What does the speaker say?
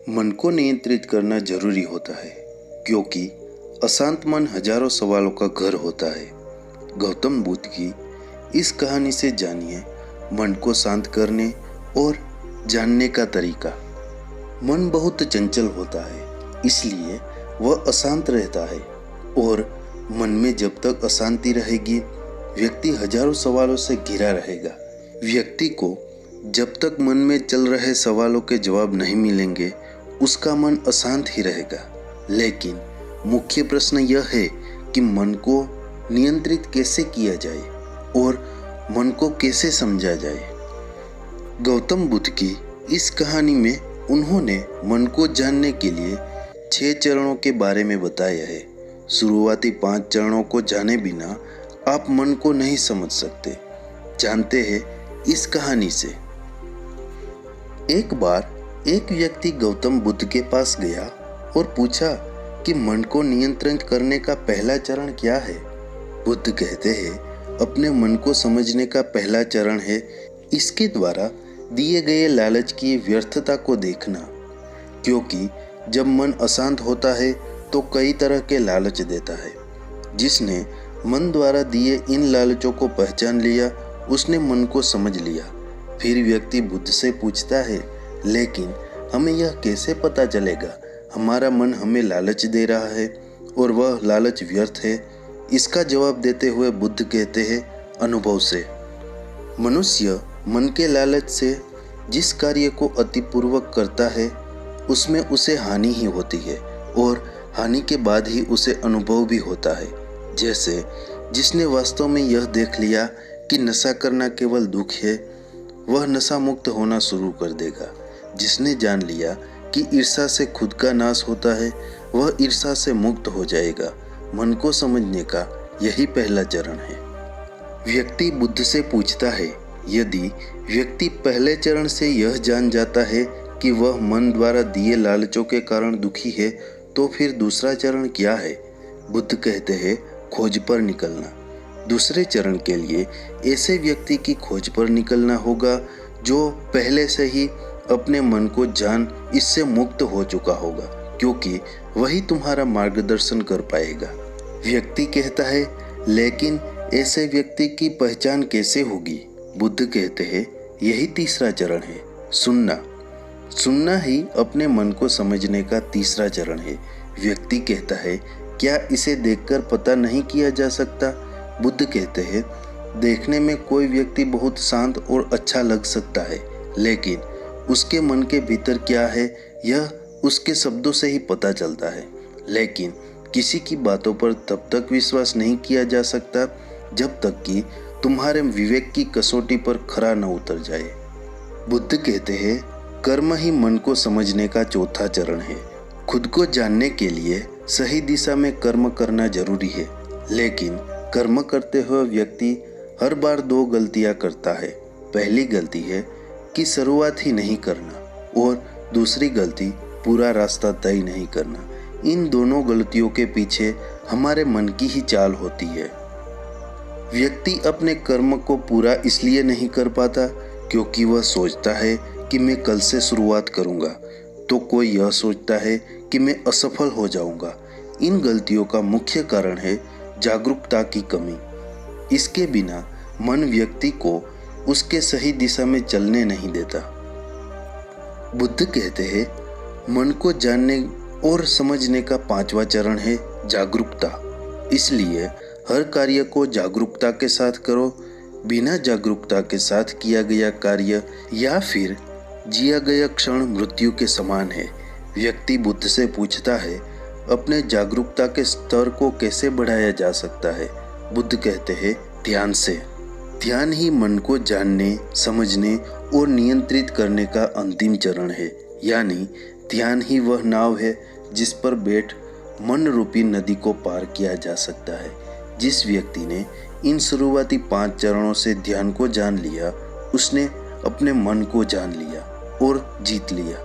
मन को नियंत्रित करना जरूरी होता है क्योंकि अशांत मन हजारों सवालों का घर होता है। गौतम बुद्ध की इस कहानी से जानिए मन को शांत करने और जानने का तरीका। मन बहुत चंचल होता है, इसलिए वह अशांत रहता है और मन में जब तक अशांति रहेगी व्यक्ति हजारों सवालों से घिरा रहेगा। व्यक्ति को जब तक मन में चल रहे सवालों के जवाब नहीं मिलेंगे उसका मन अशांत ही रहेगा। लेकिन मुख्य प्रश्न यह है कि मन को नियंत्रित कैसे किया जाए और मन को कैसे समझा जाए। गौतम बुद्ध की इस कहानी में उन्होंने मन को जानने के लिए 6 चरणों के बारे में बताया है। शुरुआती 5 चरणों को जाने बिना आप मन को नहीं समझ सकते। जानते हैं इस कहानी से। एक बार एक व्यक्ति गौतम बुद्ध के पास गया और पूछा कि मन को नियंत्रित करने का पहला चरण क्या है। बुद्ध कहते हैं अपने मन को समझने का पहला चरण है इसके द्वारा दिए गए लालच की व्यर्थता को देखना, क्योंकि जब मन अशांत होता है तो कई तरह के लालच देता है। जिसने मन द्वारा दिए इन लालचों को पहचान लिया उसने मन को समझ लिया। फिर व्यक्ति बुद्ध से पूछता है, लेकिन हमें यह कैसे पता चलेगा हमारा मन हमें लालच दे रहा है और वह लालच व्यर्थ है। इसका जवाब देते हुए बुद्ध कहते हैं, अनुभव से। मनुष्य मन के लालच से जिस कार्य को अतिपूर्वक करता है उसमें उसे हानि ही होती है और हानि के बाद ही उसे अनुभव भी होता है। जैसे जिसने वास्तव में यह देख लिया कि नशा करना केवल दुख है, वह नशा मुक्त होना शुरू कर देगा। जिसने जान लिया कि ईर्ष्या से खुद का नाश होता है, वह ईर्ष्या से मुक्त हो जाएगा। मन को समझने का यही पहला चरण है। व्यक्ति बुद्ध से पूछता है, यदि व्यक्ति पहले चरण से यह जान जाता है कि वह मन द्वारा दिए लालचों के कारण दुखी है, तो फिर दूसरा चरण क्या है। बुद्ध कहते हैं, खोज पर निकलना। दूसरे चरण के लिए ऐसे व्यक्ति की खोज पर निकलना होगा जो पहले से ही अपने मन को जान इससे मुक्त हो चुका होगा, क्योंकि वही तुम्हारा मार्गदर्शन कर पाएगा। व्यक्ति कहता है, लेकिन ऐसे व्यक्ति की पहचान कैसे होगी। बुद्ध कहते हैं, यही तीसरा चरण है, सुनना। सुनना ही अपने मन को समझने का तीसरा चरण है। व्यक्ति कहता है, क्या इसे देखकर पता नहीं किया जा सकता। बुद्ध कहते हैं, देखने में कोई व्यक्ति बहुत शांत और अच्छा लग सकता है, लेकिन उसके मन के भीतर क्या है यह उसके शब्दों से ही पता चलता है। लेकिन किसी की बातों पर तब तक विश्वास नहीं किया जा सकता जब तक कि तुम्हारे विवेक की कसौटी पर खरा न उतर जाए। बुद्ध कहते हैं, कर्म ही मन को समझने का चौथा चरण है। खुद को जानने के लिए सही दिशा में कर्म करना जरूरी है, लेकिन कर्म करते हुए व्यक्ति हर बार 2 गलतियां करता है। पहली गलती है कि शुरुआत ही नहीं करना और दूसरी गलती पूरा रास्ता तय नहीं करना। इन दोनों गलतियों के पीछे हमारे मन की ही चाल होती है। व्यक्ति अपने कर्म को पूरा इसलिए नहीं कर पाता क्योंकि वह सोचता है कि मैं कल से शुरुआत करूंगा, तो कोई यह सोचता है कि मैं असफल हो जाऊंगा। इन गलतियों का मुख्य कारण है जागरूकता की कमी। इसके बिना मन व्यक्ति को उसके सही दिशा में चलने नहीं देता। बुद्ध कहते हैं, मन को जानने और समझने का 5वां चरण है जागरूकता। इसलिए हर कार्य को जागरूकता के साथ करो। बिना जागरूकता के साथ किया गया कार्य या फिर जिया गया क्षण मृत्यु के समान है। व्यक्ति बुद्ध से पूछता है, अपने जागरूकता के स्तर को कैसे बढ़ाया जा सकता है। बुद्ध कहते हैं, ध्यान से। ध्यान ही मन को जानने, समझने और नियंत्रित करने का अंतिम चरण है। यानी ध्यान ही वह नाव है जिस पर बैठ मन रूपी नदी को पार किया जा सकता है। जिस व्यक्ति ने इन शुरुआती 5 चरणों से ध्यान को जान लिया उसने अपने मन को जान लिया और जीत लिया।